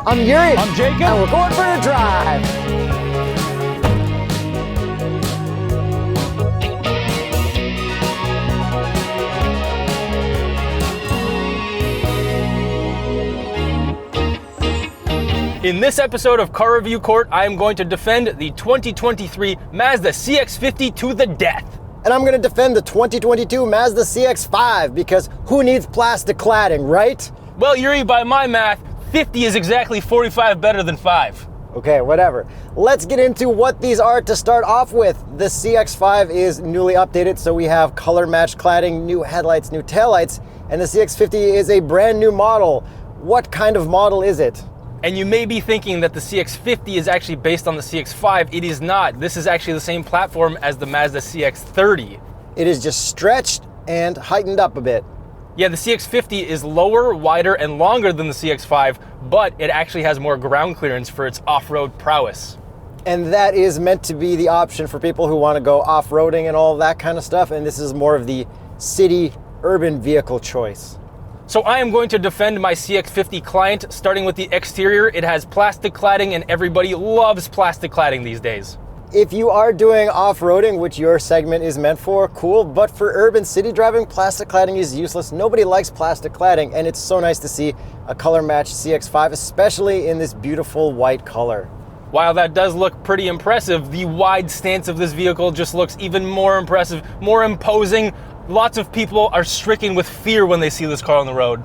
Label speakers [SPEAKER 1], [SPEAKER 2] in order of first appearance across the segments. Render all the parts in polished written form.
[SPEAKER 1] I'm Yuri.
[SPEAKER 2] I'm Jacob.
[SPEAKER 1] And we're going for a drive.
[SPEAKER 2] In this episode of Car Review Court, I am going to defend the 2023 Mazda CX-50 to the death.
[SPEAKER 1] And I'm going to defend the 2022 Mazda CX-5 because who needs plastic cladding, right?
[SPEAKER 2] Well, Yuri, by my math, 50 is exactly 45 better than 5.
[SPEAKER 1] Okay, whatever. Let's get into what these are to start off with. The CX-5 is newly updated, so we have color matched cladding, new headlights, new taillights, and the CX-50 is a brand new model. What kind of model is it?
[SPEAKER 2] And you may be thinking that the CX-50 is actually based on the CX-5. It is not. This is actually the same platform as the Mazda CX-30.
[SPEAKER 1] It is just stretched and heightened up a bit.
[SPEAKER 2] Yeah, the CX-50 is lower, wider, and longer than the CX-5, but it actually has more ground clearance for its off-road prowess.
[SPEAKER 1] And that is meant to be the option for people who want to go off-roading and all that kind of stuff, and this is more of the city urban vehicle choice.
[SPEAKER 2] So I am going to defend my CX-50 client, starting with the exterior. It has plastic cladding, and everybody loves plastic cladding these days.
[SPEAKER 1] If you are doing off-roading, which your segment is meant for, cool, but for urban city driving, plastic cladding is useless. Nobody likes plastic cladding, and it's so nice to see a color-matched CX-5, especially in this beautiful white color.
[SPEAKER 2] While that does look pretty impressive, the wide stance of this vehicle just looks even more impressive, more imposing. Lots of people are stricken with fear when they see this car on the road.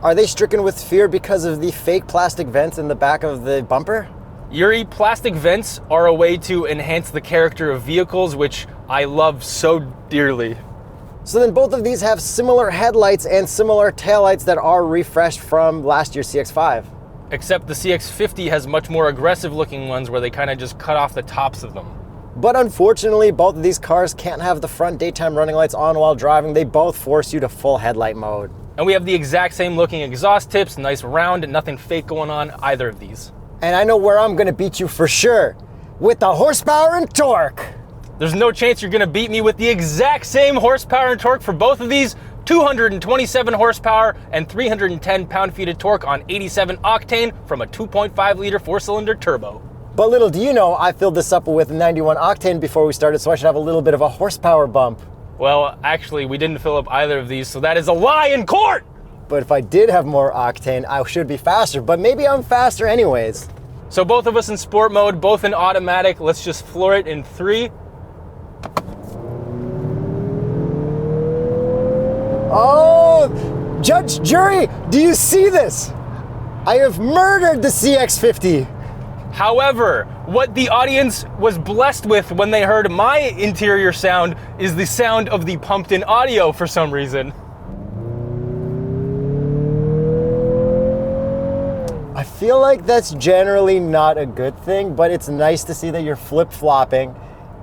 [SPEAKER 1] Are they stricken with fear because of the fake plastic vents in the back of the bumper?
[SPEAKER 2] Yuri, plastic vents are a way to enhance the character of vehicles, which I love so dearly.
[SPEAKER 1] So then both of these have similar headlights and similar taillights that are refreshed from last year's CX-5.
[SPEAKER 2] Except the CX-50 has much more aggressive looking ones where they kind of just cut off the tops of them.
[SPEAKER 1] But unfortunately, both of these cars can't have the front daytime running lights on while driving. They both force you to full headlight mode.
[SPEAKER 2] And we have the exact same looking exhaust tips, nice round, and nothing fake going on either of these.
[SPEAKER 1] And I know where I'm gonna beat you for sure, with the horsepower and torque.
[SPEAKER 2] There's no chance you're gonna beat me with the exact same horsepower and torque for both of these. 227 horsepower and 310 pound-feet of torque on 87 octane from a 2.5 liter four-cylinder turbo.
[SPEAKER 1] But little do you know, I filled this up with 91 octane before we started, so I should have a little bit of a horsepower bump.
[SPEAKER 2] Well, actually, we didn't fill up either of these, so that is a lie in court!
[SPEAKER 1] But if I did have more octane, I should be faster, but maybe I'm faster anyways.
[SPEAKER 2] So both of us in sport mode, both in automatic. Let's just floor it in 3.
[SPEAKER 1] Oh, judge, jury, do you see this? I have murdered the CX-50.
[SPEAKER 2] However, what the audience was blessed with when they heard my interior sound is the sound of the pumped-in audio for some reason.
[SPEAKER 1] I feel like that's generally not a good thing, but it's nice to see that you're flip-flopping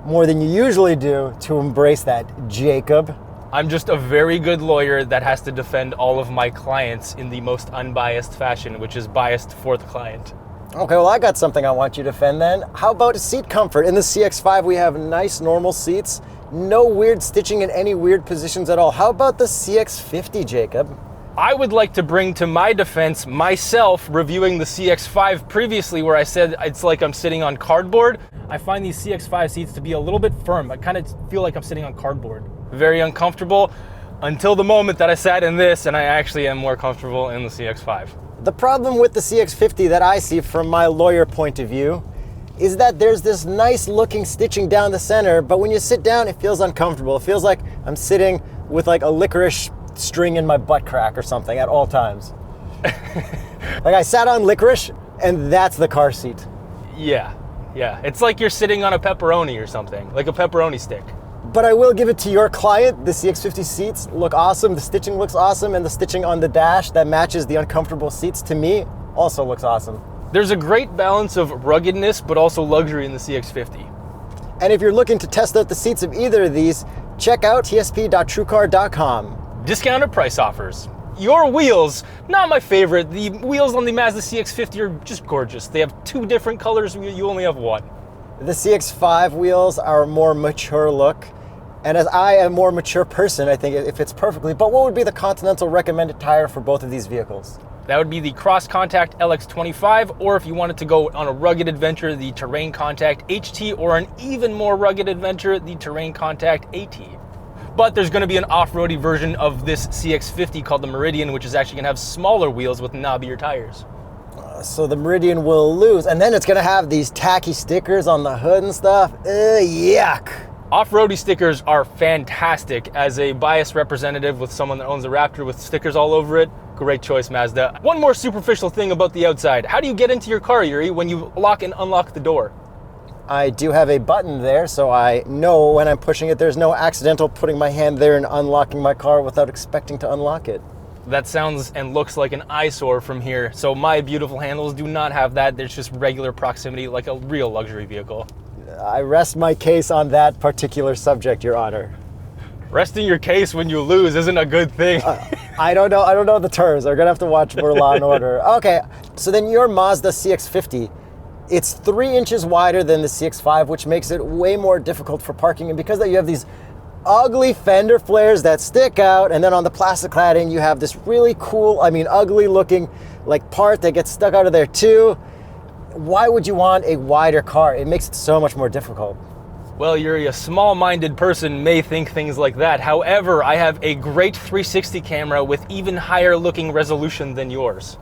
[SPEAKER 1] more than you usually do to embrace that, Jacob.
[SPEAKER 2] I'm just a very good lawyer that has to defend all of my clients in the most unbiased fashion, which is biased for the client.
[SPEAKER 1] Okay, well, I got something I want you to defend then. How about seat comfort? In the CX-5, we have nice normal seats, no weird stitching in any weird positions at all. How about the CX-50, Jacob?
[SPEAKER 2] I would like to bring to my defense myself reviewing the CX-5 previously, where I said it's like I'm sitting on cardboard. I find these CX-5 seats to be a little bit firm. I kind of feel like I'm sitting on cardboard. Very uncomfortable until the moment that I sat in this, and I actually am more comfortable in the CX-5.
[SPEAKER 1] The problem with the CX-50 that I see from my lawyer point of view is that there's this nice looking stitching down the center, but when you sit down, it feels uncomfortable. It feels like I'm sitting with like a licorice string in my butt crack or something at all times. Like I sat on licorice and that's the car seat.
[SPEAKER 2] Yeah. It's like you're sitting on a pepperoni or something, like a pepperoni stick.
[SPEAKER 1] But I will give it to your client. The CX-50 seats look awesome. The stitching looks awesome. And the stitching on the dash that matches the uncomfortable seats to me also looks awesome.
[SPEAKER 2] There's a great balance of ruggedness, but also luxury in the CX-50.
[SPEAKER 1] And if you're looking to test out the seats of either of these, check out tsp.truecar.com.
[SPEAKER 2] Discounted price offers. Your wheels, not my favorite. The wheels on the Mazda CX-50 are just gorgeous. They have 2 different colors, you only have 1.
[SPEAKER 1] The CX-5 wheels are a more mature look. And as I am a more mature person, I think it fits perfectly. But what would be the Continental recommended tire for both of these vehicles?
[SPEAKER 2] That would be the Cross Contact LX25, or if you wanted to go on a rugged adventure, the Terrain Contact HT, or an even more rugged adventure, the Terrain Contact AT. But there's going to be an off-roady version of this CX-50 called the Meridian, which is actually going to have smaller wheels with knobbier tires.
[SPEAKER 1] So the Meridian will lose, and then it's going to have these tacky stickers on the hood and stuff. Yuck.
[SPEAKER 2] Off-roady stickers are fantastic. As a biased representative with someone that owns a Raptor with stickers all over it, great choice, Mazda. One more superficial thing about the outside. How do you get into your car, Yuri, when you lock and unlock the door?
[SPEAKER 1] I do have a button there, so I know when I'm pushing it, there's no accidental putting my hand there and unlocking my car without expecting to unlock it.
[SPEAKER 2] That sounds and looks like an eyesore from here. So my beautiful handles do not have that. There's just regular proximity like a real luxury vehicle.
[SPEAKER 1] I rest my case on that particular subject, Your Honor.
[SPEAKER 2] Resting your case when you lose isn't a good thing.
[SPEAKER 1] I don't know the terms. I'm gonna have to watch more Law and Order. Okay, so then your Mazda CX-50, it's 3 inches wider than the CX-5, which makes it way more difficult for parking. And because that you have these ugly fender flares that stick out, and then on the plastic cladding you have this really cool, ugly looking like part that gets stuck out of there too. Why would you want a wider car? It makes it so much more difficult.
[SPEAKER 2] Well, Yuri, a small-minded person may think things like that. However, I have a great 360 camera with even higher looking resolution than yours.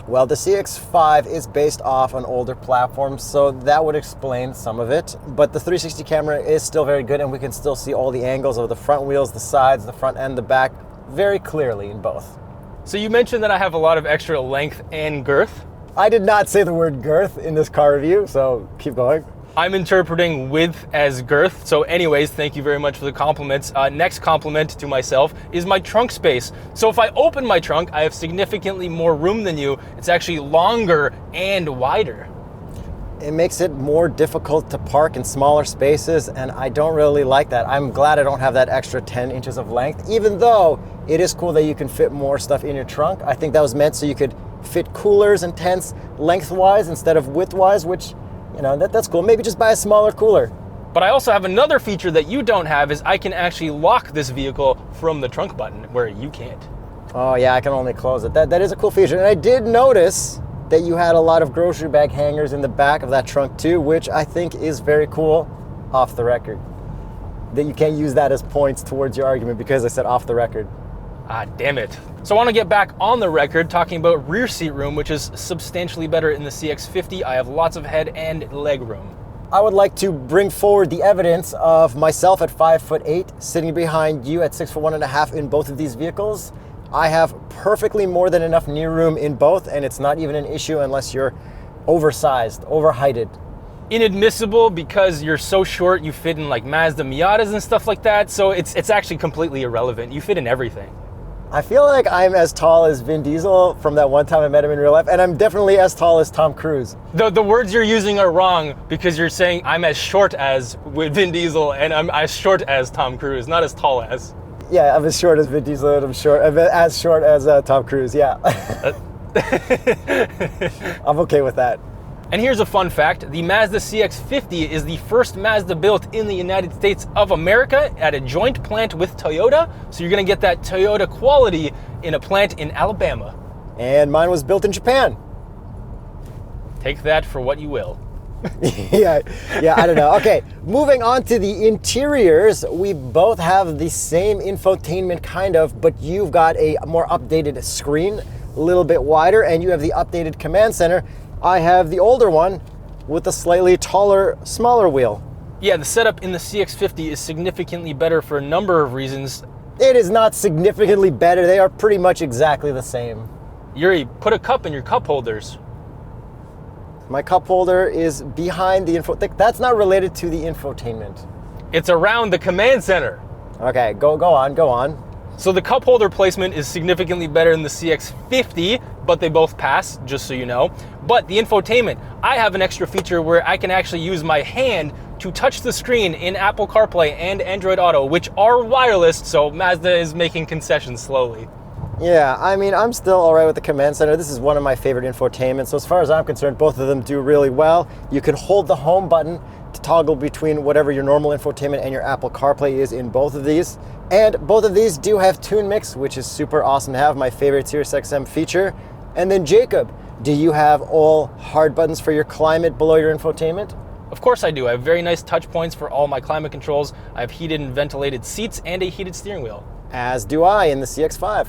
[SPEAKER 1] Well, the CX-5 is based off an older platform, so that would explain some of it. But the 360 camera is still very good, and we can still see all the angles of the front wheels, the sides, the front and the back very clearly in both.
[SPEAKER 2] So you mentioned that I have a lot of extra length and girth.
[SPEAKER 1] I did not say the word girth in this car review, so keep going.
[SPEAKER 2] I'm interpreting width as girth. So anyways, thank you very much for the compliments. Next compliment to myself is my trunk space. So if I open my trunk, I have significantly more room than you. It's actually longer and wider.
[SPEAKER 1] It makes it more difficult to park in smaller spaces, and I don't really like that. I'm glad I don't have that extra 10 inches of length, even though it is cool that you can fit more stuff in your trunk. I think that was meant so you could fit coolers and tents lengthwise instead of widthwise, which, you know, that's cool. Maybe just buy a smaller cooler.
[SPEAKER 2] But I also have another feature that you don't have, is I can actually lock this vehicle from the trunk button, where you can't.
[SPEAKER 1] Oh yeah, I can only close it. That is a cool feature. And I did notice that you had a lot of grocery bag hangers in the back of that trunk too, which I think is very cool, off the record. That you can't use that as points towards your argument because I said off the record.
[SPEAKER 2] Ah, damn it. So I want to get back on the record talking about rear seat room, which is substantially better in the CX-50. I have lots of head and leg room.
[SPEAKER 1] I would like to bring forward the evidence of myself at 5'8", sitting behind you at 6'1.5" in both of these vehicles. I have perfectly more than enough knee room in both, and it's not even an issue unless you're oversized, overheighted.
[SPEAKER 2] Inadmissible because you're so short, you fit in like Mazda Miatas and stuff like that, so it's actually completely irrelevant. You fit in everything.
[SPEAKER 1] I feel like I'm as tall as Vin Diesel from that one time I met him in real life, and I'm definitely as tall as Tom Cruise.
[SPEAKER 2] The words you're using are wrong because you're saying I'm as short as with Vin Diesel and I'm as short as Tom Cruise, not as tall as.
[SPEAKER 1] Yeah, I'm as short as Vin Diesel and I'm as short as Tom Cruise, yeah. I'm okay with that.
[SPEAKER 2] And here's a fun fact, the Mazda CX-50 is the first Mazda built in the United States of America at a joint plant with Toyota, so you're gonna get that Toyota quality in a plant in Alabama.
[SPEAKER 1] And mine was built in Japan.
[SPEAKER 2] Take that for what you will.
[SPEAKER 1] yeah, I don't know. Okay, moving on to the interiors, we both have the same infotainment kind of, but you've got a more updated screen, a little bit wider, and you have the updated command center. I have the older one with a slightly taller, smaller wheel.
[SPEAKER 2] Yeah, the setup in the CX-50 is significantly better for a number of reasons.
[SPEAKER 1] It is not significantly better. They are pretty much exactly the same.
[SPEAKER 2] Yuri, put a cup in your cup holders.
[SPEAKER 1] My cup holder is behind the that's not related to the infotainment.
[SPEAKER 2] It's around the command center.
[SPEAKER 1] Okay, go on.
[SPEAKER 2] So the cup holder placement is significantly better in the CX-50, but they both pass, just so you know. But the infotainment, I have an extra feature where I can actually use my hand to touch the screen in Apple CarPlay and Android Auto, which are wireless, so Mazda is making concessions slowly.
[SPEAKER 1] Yeah, I mean, I'm still all right with the command center. This is one of my favorite infotainments. So as far as I'm concerned, both of them do really well. You can hold the home button to toggle between whatever your normal infotainment and your Apple CarPlay is in both of these. And both of these do have Tune Mix, which is super awesome to have, my favorite SiriusXM feature. And then Jacob, do you have all hard buttons for your climate below your infotainment?
[SPEAKER 2] Of course I do. I have very nice touch points for all my climate controls. I have heated and ventilated seats and a heated steering wheel.
[SPEAKER 1] As do I in the CX-5.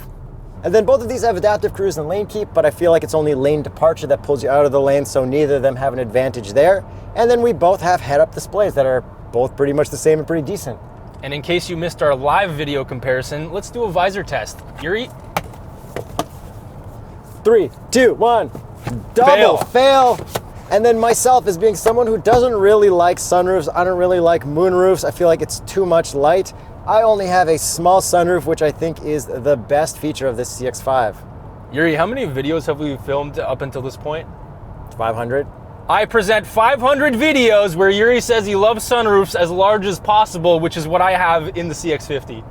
[SPEAKER 1] And then both of these have adaptive cruise and lane keep, but I feel like it's only lane departure that pulls you out of the lane, so neither of them have an advantage there. And then we both have head-up displays that are both pretty much the same and pretty decent.
[SPEAKER 2] And in case you missed our live video comparison, let's do a visor test. Yuri?
[SPEAKER 1] 3, 2, 1. Double fail. And then myself, as being someone who doesn't really like sunroofs, I don't really like moonroofs, I feel like it's too much light. I only have a small sunroof, which I think is the best feature of this CX-5.
[SPEAKER 2] Yuri, how many videos have we filmed up until this point?
[SPEAKER 1] 500.
[SPEAKER 2] I present 500 videos where Yuri says he loves sunroofs as large as possible, which is what I have in the CX-50.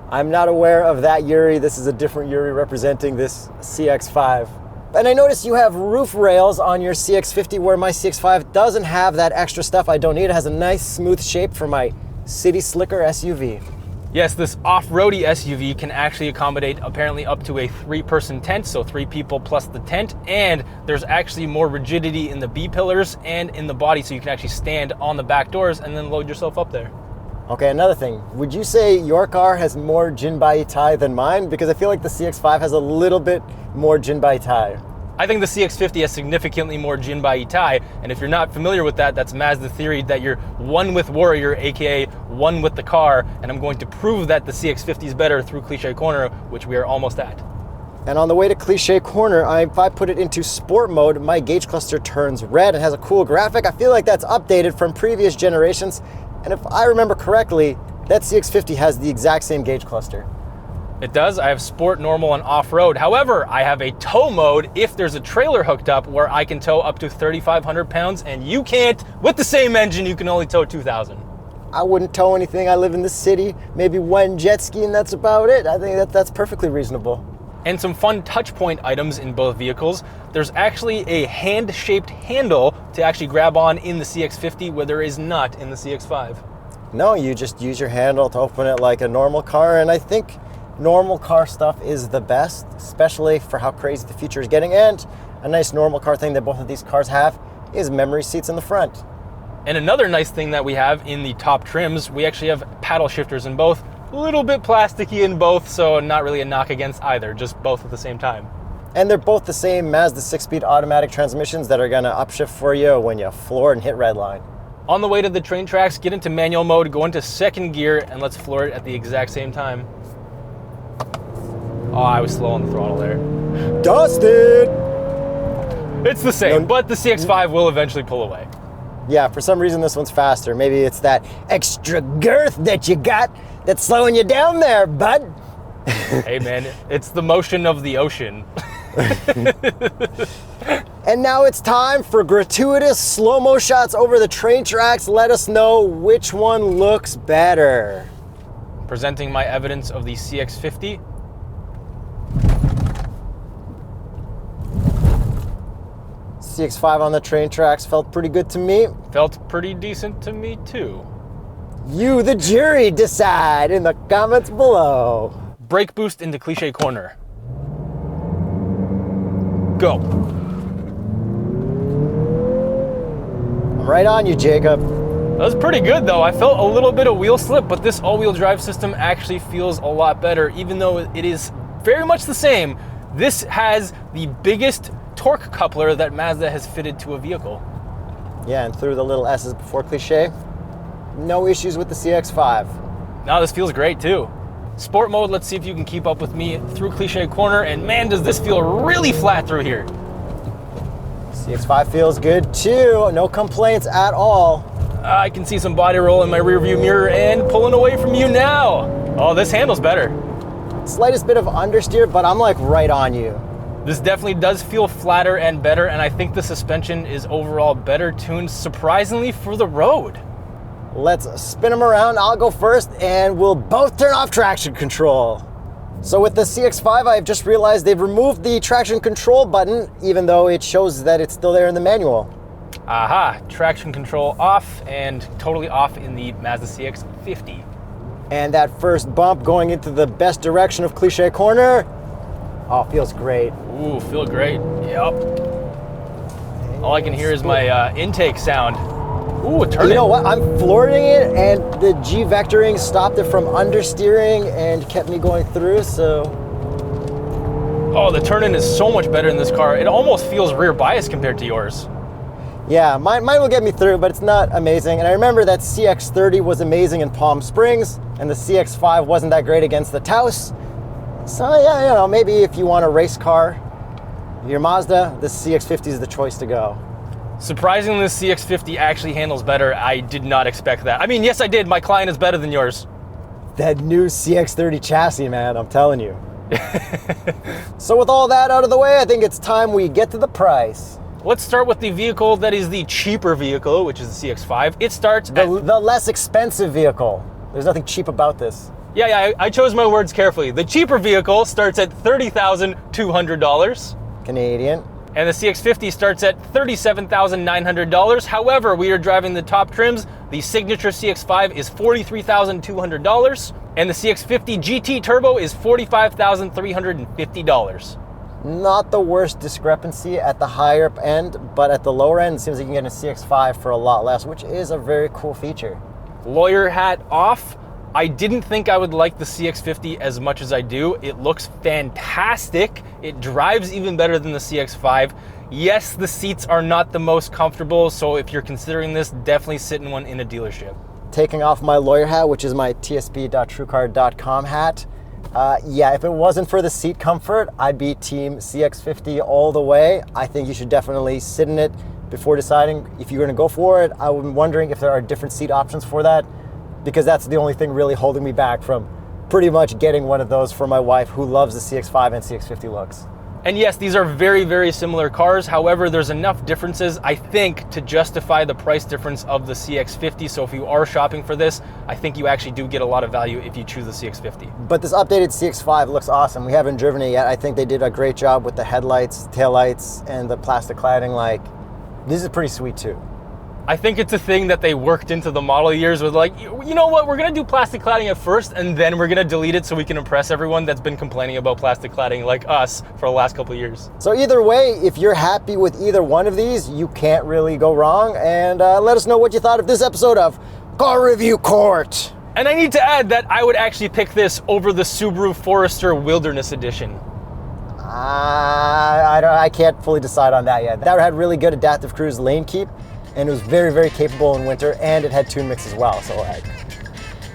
[SPEAKER 1] I'm not aware of that Yuri. This is a different Yuri representing this CX-5. And I noticed you have roof rails on your CX-50 where my CX-5 doesn't have that extra stuff I don't need. It has a nice smooth shape for my city slicker SUV.
[SPEAKER 2] Yes, this off-roady SUV can actually accommodate apparently up to a 3-person tent, so 3 people plus the tent, and there's actually more rigidity in the B-pillars and in the body, so you can actually stand on the back doors and then load yourself up there.
[SPEAKER 1] Okay, another thing. Would you say your car has more Jinbai-Tai than mine? Because I feel like the CX-5 has a little bit more Jinbai-Tai.
[SPEAKER 2] I think the CX-50 has significantly more Jinbai-Tai, and if you're not familiar with that, that's Mazda theory that you're one with Warrior, aka one with the car, and I'm going to prove that the CX-50 is better through Cliche Corner, which we are almost at.
[SPEAKER 1] And on the way to Cliche Corner, if I put it into sport mode, my gauge cluster turns red and has a cool graphic. I feel like that's updated from previous generations, and if I remember correctly, that CX-50 has the exact same gauge cluster.
[SPEAKER 2] It does. I have sport, normal, and off-road. However, I have a tow mode if there's a trailer hooked up where I can tow up to 3,500 pounds, and you can't. With the same engine, you can only tow 2,000.
[SPEAKER 1] I wouldn't tow anything. I live in the city, maybe one jet ski, and that's about it. I think that's perfectly reasonable.
[SPEAKER 2] And some fun touch point items in both vehicles. There's actually a hand-shaped handle to actually grab on in the CX-50 where there is not in the CX-5.
[SPEAKER 1] No, you just use your handle to open it like a normal car, and I think normal car stuff is the best, especially for how crazy the future is getting. And a nice normal car thing that both of these cars have is memory seats in the front.
[SPEAKER 2] And another nice thing that we have in the top trims, we actually have paddle shifters in both. A little bit plasticky in both, so not really a knock against either, just both at the same time.
[SPEAKER 1] And they're both the same Mazda 6-speed automatic transmissions that are gonna upshift for you when you floor and hit redline.
[SPEAKER 2] On the way to the train tracks, get into manual mode, go into second gear, and let's floor it at the exact same time. Oh, I was slow on the throttle there.
[SPEAKER 1] Dusted!
[SPEAKER 2] It's the same, but the CX-5 will eventually pull away.
[SPEAKER 1] Yeah, for some reason this one's faster. Maybe it's that extra girth that you got that's slowing you down there, bud.
[SPEAKER 2] Hey man, it's the motion of the ocean.
[SPEAKER 1] And now it's time for gratuitous slow-mo shots over the train tracks. Let us know which one looks better.
[SPEAKER 2] Presenting my evidence of the CX-50.
[SPEAKER 1] CX-5 on the train tracks felt pretty good to me.
[SPEAKER 2] Felt pretty decent to me too.
[SPEAKER 1] You, the jury, decide in the comments below.
[SPEAKER 2] Brake boost into Cliche Corner. Go.
[SPEAKER 1] Right on you, Jacob.
[SPEAKER 2] That was pretty good though. I felt a little bit of wheel slip, but this all-wheel drive system actually feels a lot better, even though it is very much the same. This has the biggest torque coupler that Mazda has fitted to a vehicle.
[SPEAKER 1] Yeah, and through the little S's before Cliche, no issues with the CX-5.
[SPEAKER 2] Now this feels great too. Sport mode, let's see if you can keep up with me through Cliche Corner, and man, does this feel really flat through here.
[SPEAKER 1] CX-5 feels good too, no complaints at all.
[SPEAKER 2] I can see some body roll in my rearview mirror and pulling away from you now. Oh, this handle's better.
[SPEAKER 1] Slightest bit of understeer, but I'm like right on you.
[SPEAKER 2] This definitely does feel flatter and better, and I think the suspension is overall better tuned, surprisingly, for the road.
[SPEAKER 1] Let's spin them around. I'll go first, and we'll both turn off traction control. So with the CX-5, I've just realized they've removed the traction control button, even though it shows that it's still there in the manual.
[SPEAKER 2] Aha, traction control off and totally off in the Mazda CX-50.
[SPEAKER 1] And that first bump going into the best direction of Cliche Corner, Oh, feels great.
[SPEAKER 2] Ooh, feel great. Yep. All I can hear is my intake sound. Ooh, turn.
[SPEAKER 1] You know what? I'm flooring it, and the G vectoring stopped it from understeering and kept me going through. So.
[SPEAKER 2] Oh, the turn-in is so much better in this car. It almost feels rear bias compared to yours.
[SPEAKER 1] Yeah, mine will get me through, but it's not amazing. And I remember that CX-30 was amazing in Palm Springs, and the CX-5 wasn't that great against the Taos. So yeah, you know, maybe if you want a race car, your Mazda, the CX-50 is the choice to go.
[SPEAKER 2] Surprisingly, the CX-50 actually handles better. I did not expect that. I mean, yes, I did. My client is better than yours.
[SPEAKER 1] That new CX-30 chassis, man, I'm telling you. So with all that out of the way, I think it's time we get to the price.
[SPEAKER 2] Let's start with the vehicle that is the cheaper vehicle, which is the CX-5. It starts
[SPEAKER 1] the less expensive vehicle. There's nothing cheap about this.
[SPEAKER 2] Yeah, I chose my words carefully. The cheaper vehicle starts at $30,200.
[SPEAKER 1] Canadian.
[SPEAKER 2] And the CX-50 starts at $37,900. However, we are driving the top trims. The signature CX-5 is $43,200. And the CX-50 GT Turbo is $45,350.
[SPEAKER 1] Not the worst discrepancy at the higher end, but at the lower end, it seems like you can get a CX-5 for a lot less, which is a very cool feature.
[SPEAKER 2] Lawyer hat off. I didn't think I would like the CX-50 as much as I do. It looks fantastic. It drives even better than the CX-5. Yes, the seats are not the most comfortable, so if you're considering this, definitely sit in one in a dealership.
[SPEAKER 1] Taking off my lawyer hat, which is my tsp.truecar.com hat. Yeah, if it wasn't for the seat comfort, I'd be team CX-50 all the way. I think you should definitely sit in it before deciding if you're going to go for it. I'm wondering if there are different seat options for that, because that's the only thing really holding me back from pretty much getting one of those for my wife, who loves the CX-5 and CX-50 looks.
[SPEAKER 2] And yes, these are very, very similar cars. However, there's enough differences, I think, to justify the price difference of the CX-50. So if you are shopping for this, I think you actually do get a lot of value if you choose the CX-50.
[SPEAKER 1] But this updated CX-5 looks awesome. We haven't driven it yet. I think they did a great job with the headlights, taillights, and the plastic cladding. Like, this is pretty sweet too.
[SPEAKER 2] I think it's a thing that they worked into the model years with, like, you know what, we're gonna do plastic cladding at first, and then we're gonna delete it so we can impress everyone that's been complaining about plastic cladding like us for the last couple of years.
[SPEAKER 1] So either way, if you're happy with either one of these, you can't really go wrong. And let us know what you thought of this episode of Car Review Court.
[SPEAKER 2] And I need to add that I would actually pick this over the Subaru Forester Wilderness Edition.
[SPEAKER 1] I can't fully decide on that yet. That had really good adaptive cruise lane keep, and it was very, very capable in winter, and it had tune mix as well. So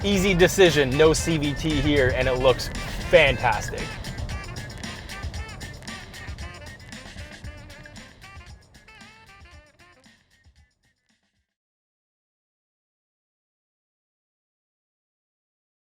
[SPEAKER 2] easy decision, no CVT here, and it looks fantastic.